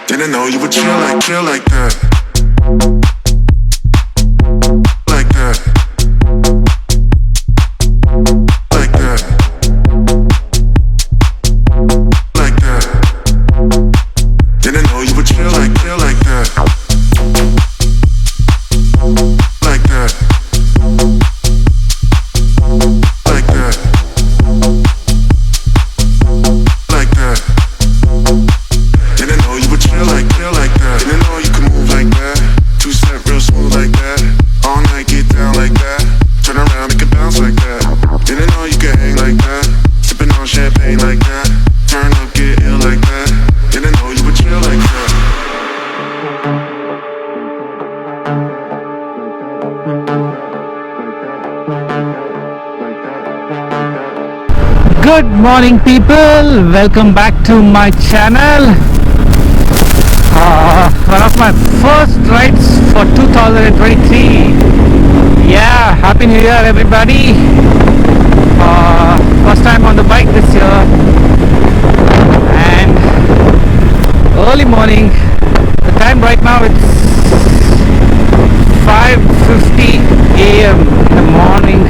Didn't know you would chill like that. Like that. Like that. Like that. Didn't know you would chill like that. Like that. Like that. Like that. Didn't know you would chill like that. Didn't know you could move like that. Two step real smooth like that. All night get down like that. Turn around, make it bounce like that. Didn't know you could hang like that. Sipping on champagne like that. Turn up, get ill like that. Didn't know you would chill like that. Good morning people, welcome back to my channel. One of my first rides for 2023. Yeah, happy new year everybody. First time on the bike this year. And early morning, the time right now it's 5:50 a.m. in the morning.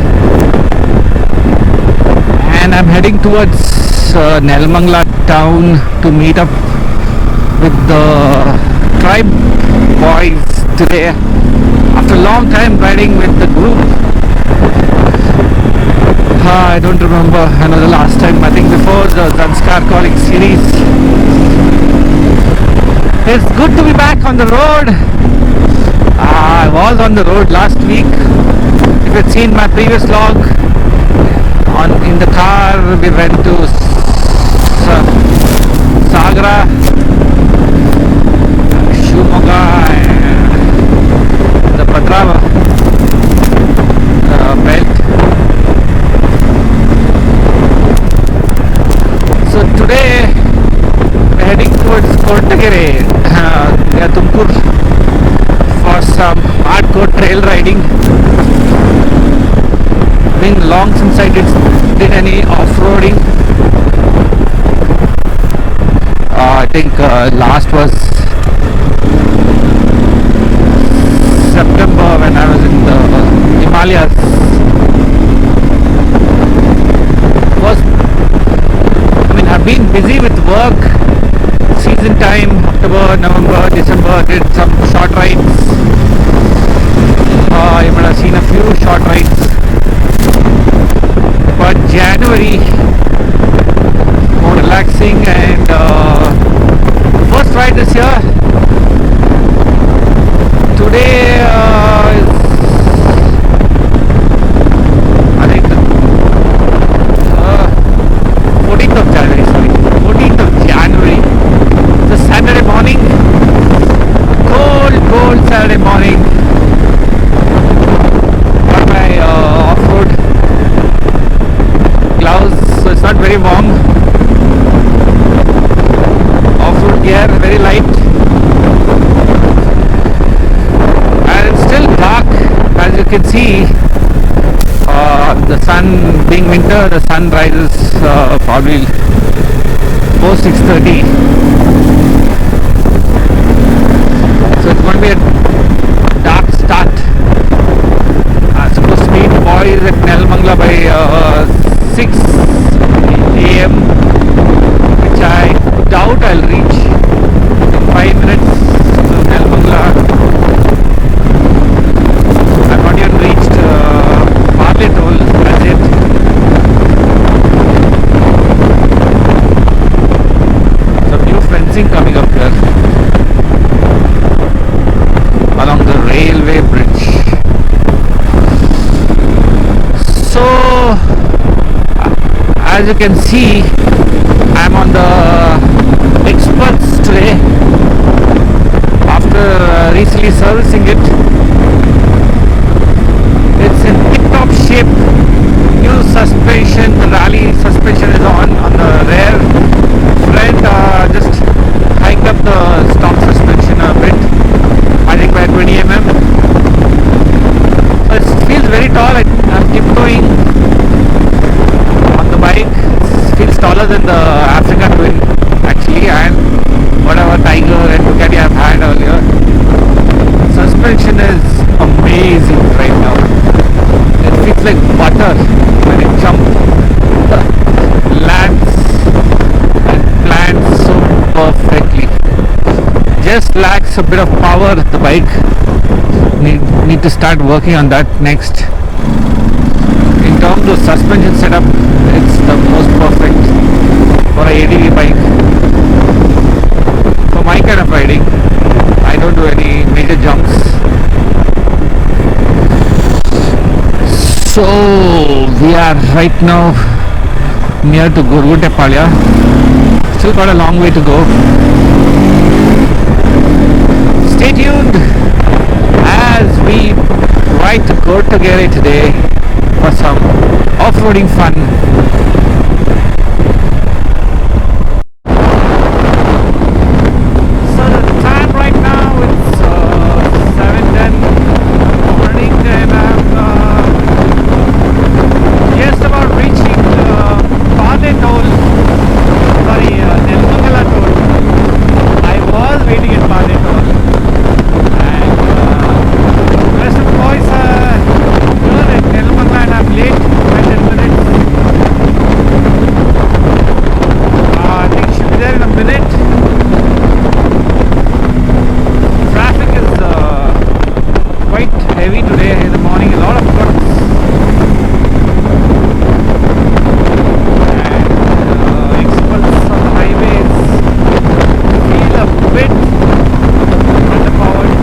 And I'm heading towards Nelamangala town to meet up with the tribe boys today. After a long time riding with the group, I don't remember another last time. I think before the Xpulse calling series. It's good to be back on the road. I was on the road last week. If you'd seen my previous vlog, in the car we went to Sagara, Shumaga and the Padrava belt. So today we're heading towards Koratagere near Tumkur for some hardcore trail riding. Been long since I did any off-roading. I think last was September when I was in the Himalayas. I've been busy with work. Season time, October, November, December, did some short rides. You might have seen a few short rides. But January, more relaxing, and first ride this year. Today is, I think, 14th of January, sorry, 14th of January. It's a Saturday morning, cold Saturday morning. Got my off-road gloves, so it's not very warm. Off-road gear, very light, and it's still dark. As you can see, the sun, being winter, the sun rises probably post 6:30. So it's going to be a dark start. I'm supposed to meet boys at Nelamangala by 6 a.m. which I doubt I'll reach in 5 minutes to Nelamangala. I've not yet reached Parle toll, that's it. Some new fencing coming up here. as you can see, I'm on the Xpulse today after recently servicing it. It's in tip-top shape. New suspension, the rally suspension is on the rear front. Just hiked up the stock suspension a bit, I think by 20 mm. So it feels very tall. I'm tiptoeing on the bike. It feels taller than the Africa Twin actually, and whatever Tiger and Ducati I've had earlier. Suspension is amazing right now. It feels like butter when it jumps. Lands and plants so perfectly. Just lacks a bit of power. The bike need to start working on that next. In terms of suspension setup, it's the most perfect for a ADV bike. For my kind of riding, I don't do any major jumps. So we are right now near to Gurgutepalia. Still got a long way to go. Stay tuned as we ride to Koratagere today for some off-roading fun. So the time right now it's 7:10 morning, and I'm just about reaching Pade toll. Sorry, Nelmangala toll. I was waiting at Pade toll, and the rest of the boys are here at Nelmangala, and I'm late by 10 minutes. I think she'll be there in a minute. Traffic is quite heavy today in the morning. A lot of trucks. Xpulse on the highways feel a bit underpowered.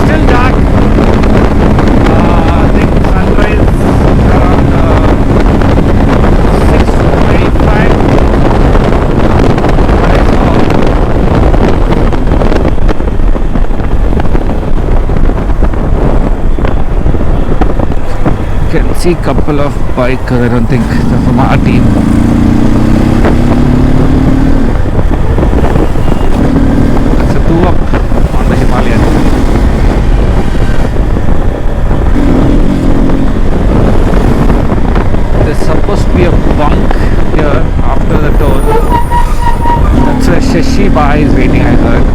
Still dark. I think sunrise around 6:25. Can see couple of bikers. I don't think they're from our team. That's a 2-up on the Himalayan. There's supposed to be a bunk here after the toll. That's where Shashi Bai is waiting, I heard.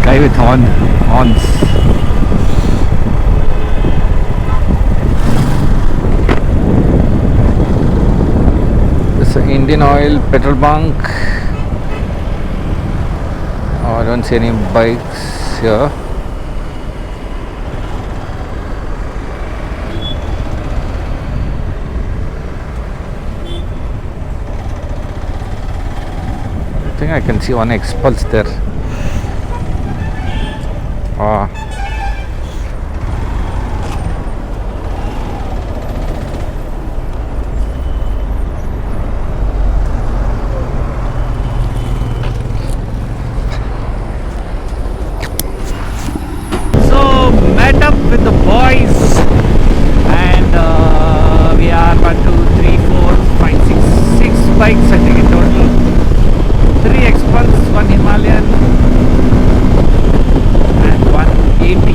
Guy with horns. This is an Indian Oil petrol bunk. Oh, I don't see any bikes here. I think I can see one Xpulse there. Ah. So met up with the boys, and we are 1, 2, 3, 4, 5, 6 bikes I think in total. 3 Xpulse, 1 Himalayan, and 1 AT.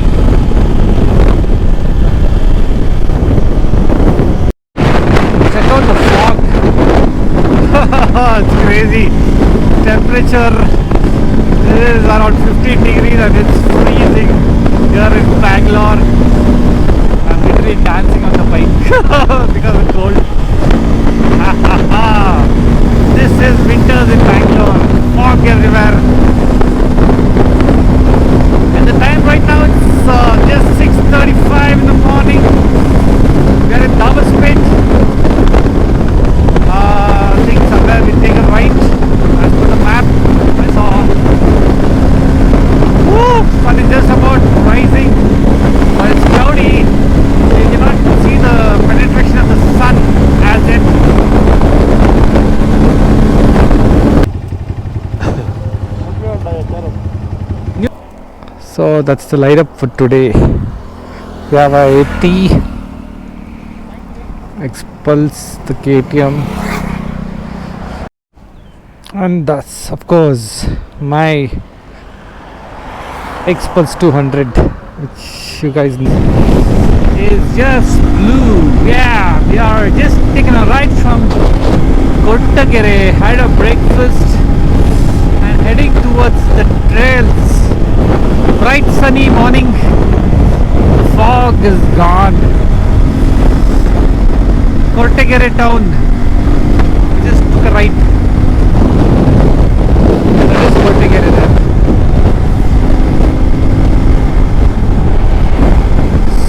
Check out the fog. It's crazy. Temperature is around 15 degrees and it's freezing here in Bangalore. I'm literally dancing on the bike because of cold. So that's the light up for today. We have a 80 Xpulse, the KTM, and that's of course my Xpulse 200, which you guys know is just blue. Yeah, we are just taking a ride from Koratagere, had a breakfast and heading towards the trails. Bright sunny morning, the fog is gone. Koratagere town, we just took a ride. That is Koratagere there.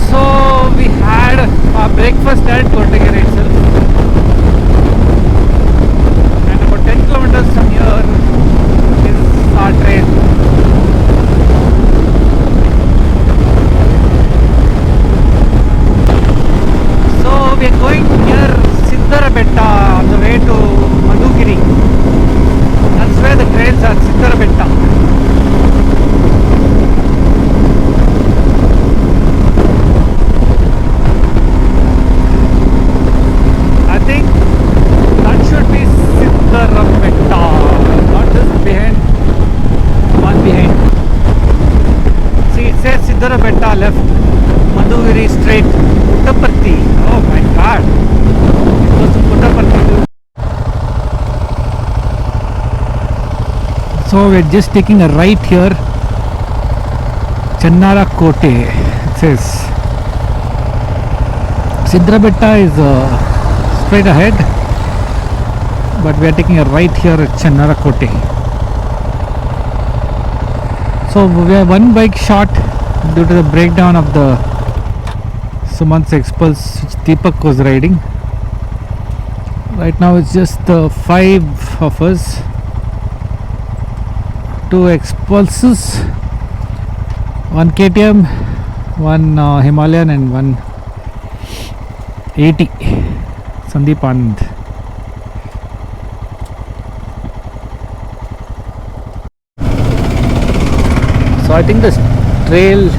So we had our breakfast at Koratagere itself, and about 10 kilometers from here is our train. So we are going near Betta on the way to Madhugiri. That's where the trails are, Betta. I think that should be Betta, not just behind, one behind. See, it says Betta left, Madhugiri straight, Puttaparthi. Oh my god, it was Puttaparthi. So we're just taking a right here, Channara Kote, it says. Betta is straight ahead, but we are taking a right here at Channara Kote. So we have one bike short due to the breakdown of the Sumant's Xpulse, which Deepak was riding. Right now it's just the 5 of us, 2 Xpulses, 1 KTM, 1 Himalayan and 1 80 Sandeep Anand. So I think the trail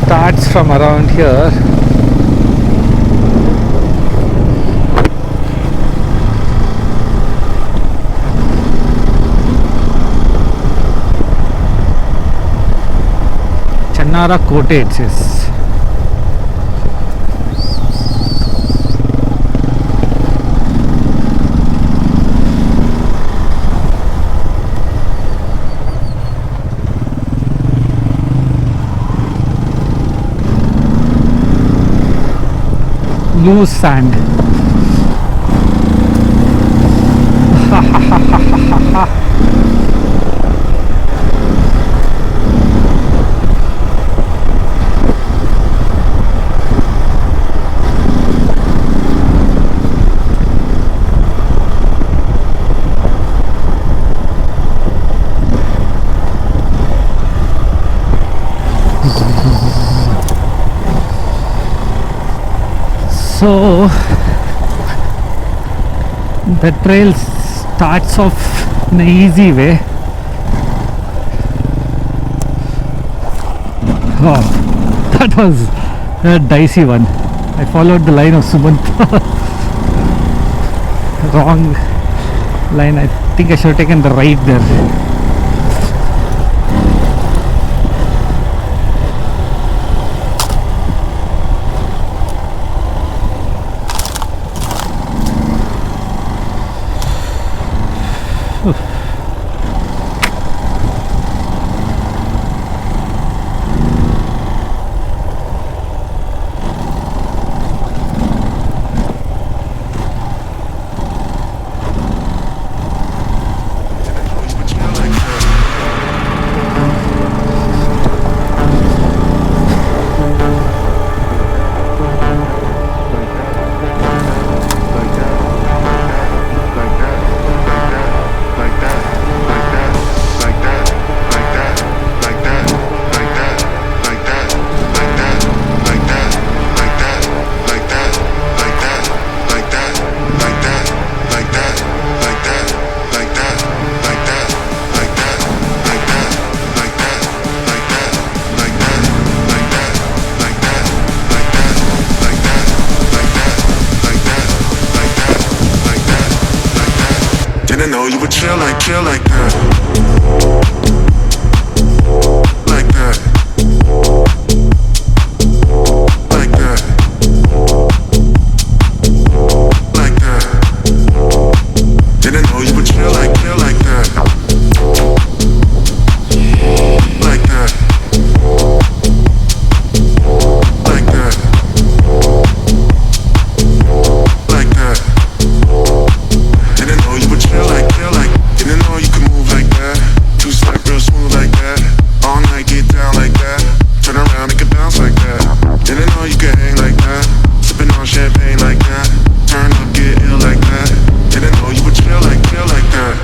starts from around here. Channara Kote it says. Loose sand. So the trail starts off in an easy way. Oh, that was a dicey one. I followed the line of Sumant. Wrong line. I think I should have taken the right there. But you know, like Didn't know you would chill like that. Like that. Like that. Like that. Didn't know you would chill like that. Like that. Like that. Like that. Didn't know you would chill like. Didn't know you could move like that. Two step real smooth like that. All night get down like that. Turn around and can bounce like that. Didn't know you could hang like that. Sipping on champagne like that. Turn up, get ill like that. Didn't know you would chill like that.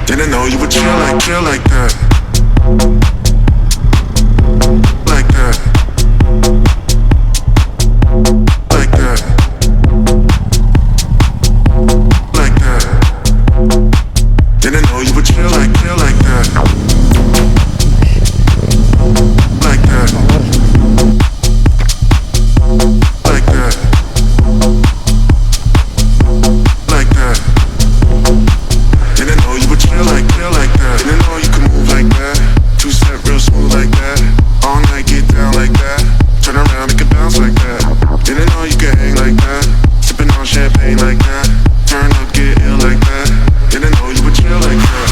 Didn't know you would chill like that. Like that. Like that. Like that. Didn't know you would chill like that. Like that. Like that. Like that. Like that. Didn't know you would chill like that. Didn't know you could move like that. Two step real smooth like that. All night get down like that. Turn around and can bounce like that. Didn't know you could hang like that. Sipping on champagne like that. Turn up, get ill like that. Didn't know you would chill like that.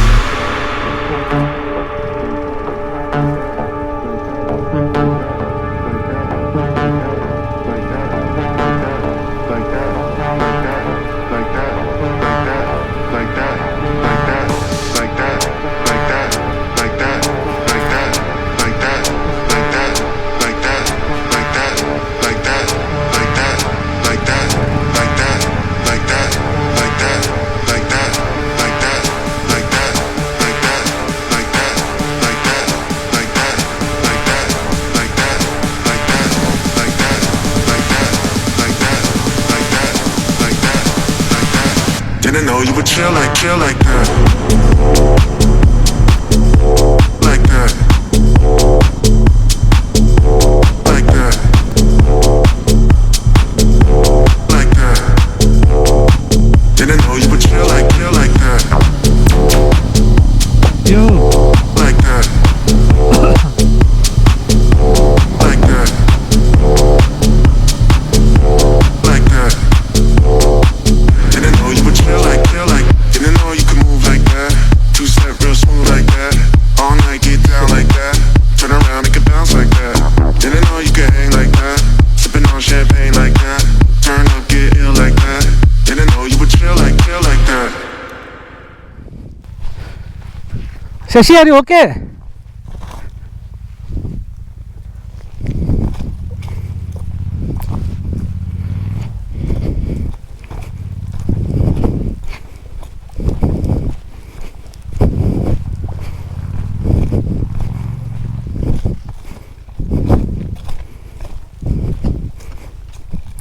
Didn't know you would chill like that. Like that. Like that. Like that. Didn't know you would chill like that. Yo. Like that. Like that. Like that. Didn't know you would chill like. Didn't know you could move like that. Two step real smooth like that. All night get down like that. Turn around and can bounce like that. Didn't know you could hang like that. Sipping on champagne like that. Turn up, get ill like that. Didn't know you would chill like that. Shashi, are you okay?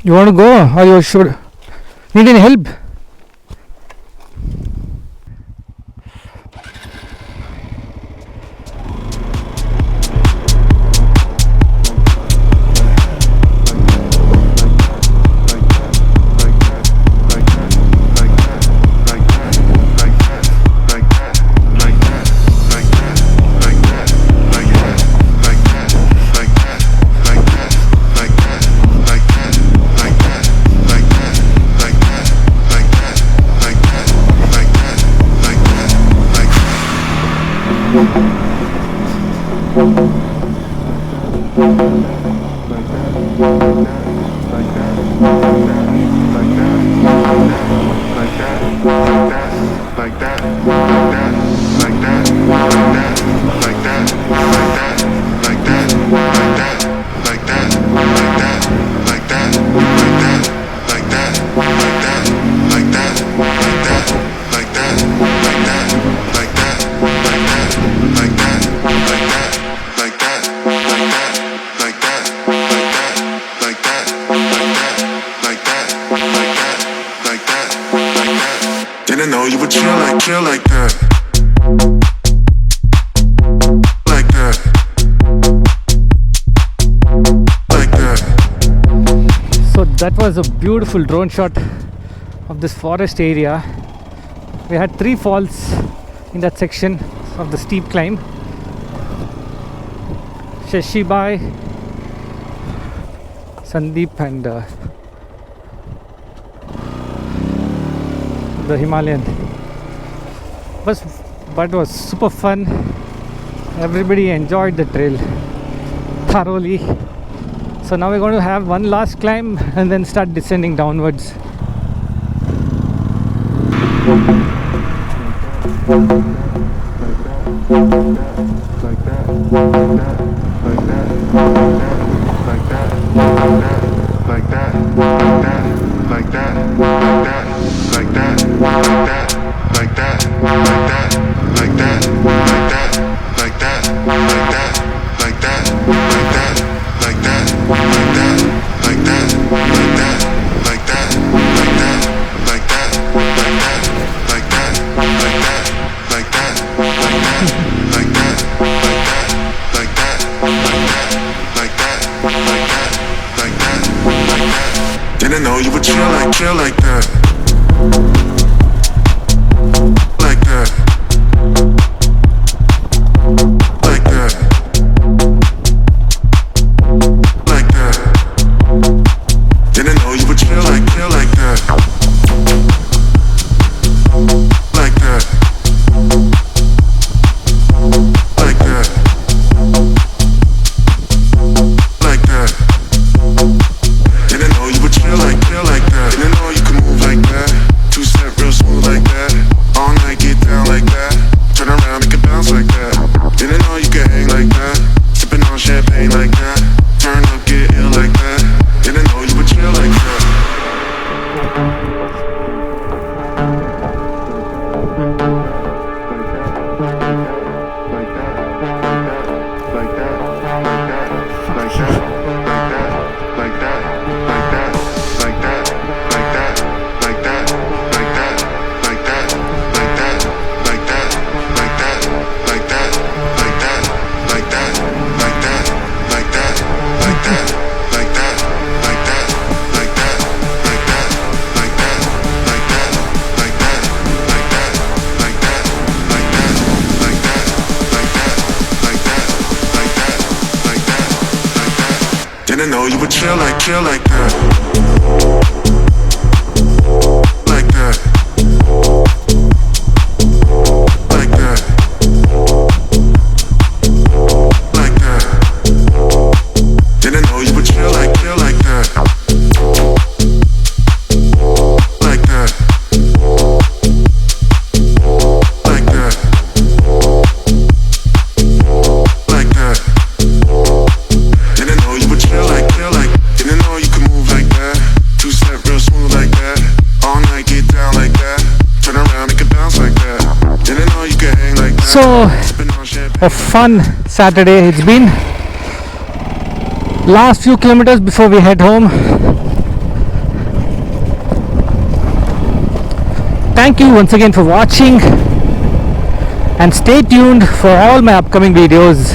You want to go or you should need any help? Didn't know you would chill like that. Like that. Like that. So that was a beautiful drone shot of this forest area. We had 3 falls in that section of the steep climb. Shashibai, Sandeep and the Himalayan. But it was super fun. Everybody enjoyed the trail thoroughly. So now we're going to have one last climb and then start descending downwards. Didn't know you would chill like that. Like that. Like that. Like that. Didn't know you would chill like that. Like that. Like that. Like that. Didn't know you would chill like that. Didn't know you could move like that. 2-step real smooth like that. All night get down like that. Turn around, make it bounce like that. Didn't know you could hang like that. Sipping on champagne like that. Turn up, get ill like that. Didn't know you would chill like that. Didn't know you would chill like that. Like that. Like that. Like that. Didn't know you would chill like that. Like that. Like that. Like that. Didn't know you would chill like. Didn't know you could move like that. 2-step real smooth like that. All night get down like that. Turn around, make it bounce like that. Didn't know you could hang like that. So a fun Saturday it's been. Last few kilometers before we head home. Thank you once again for watching and stay tuned for all my upcoming videos.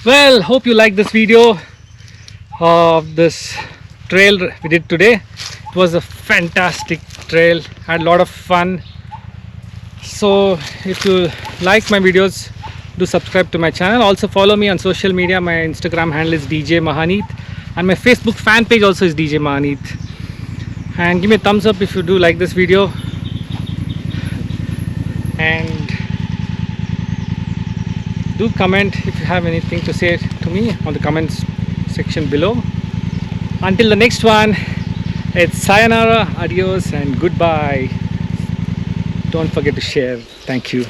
Well, hope you like this video of this trail we did today. It was a fantastic trail, had a lot of fun. So if you like my videos, do subscribe to my channel. Also follow me on social media. My Instagram handle is Djmahaneet and my Facebook fan page also is Djmahaneet. And give me a thumbs up if you do like this video, and do comment if you have anything to say to me on the comments section below. Until the next one, it's sayonara, adios and goodbye. Don't forget to share. Thank you.